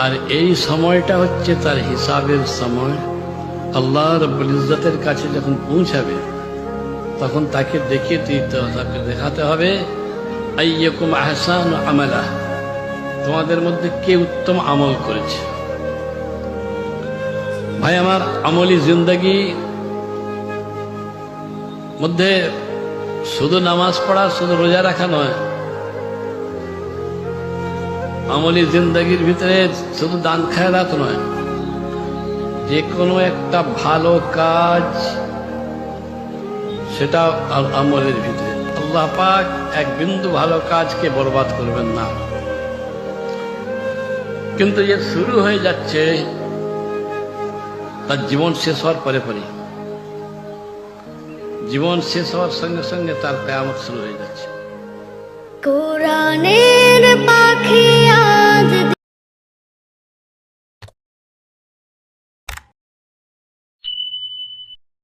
আর এই সময়টা হচ্ছে তার হিসাবের সময়। আল্লাহ রাব্বুল ইজ্জতের কাছে যখন পৌঁছাবে তখন তাকে দেখিয়ে দিতে হবে, তাকে দেখাতে হবে আইয়াকুম আহসানু আমালা, তোমাদের মধ্যে কে উত্তম আমল করেছে। ভাই আমার, আমলি জিন্দেগি মধ্যে শুধু নামাজ পড়া, শুধু রোজা রাখা নয়। আমলি জিন্দেগির ভিতরে শুধু দান খায়রাত নয়, যে কোনো একটা ভালো কাজ সেটা আমলের ভিতরে। আল্লাহ পাক এক বিন্দু ভালো কাজকে বরবাদ করবেন না। কিন্তু যে শুরু হয়ে যাচ্ছে তার জীবন শেষ হওয়ার পরে পরে, জীবন শেষ হওয়ার সঙ্গে সঙ্গে তার কিয়ামত শুরু হয়ে যাচ্ছে। কোরআনের পাখি আজ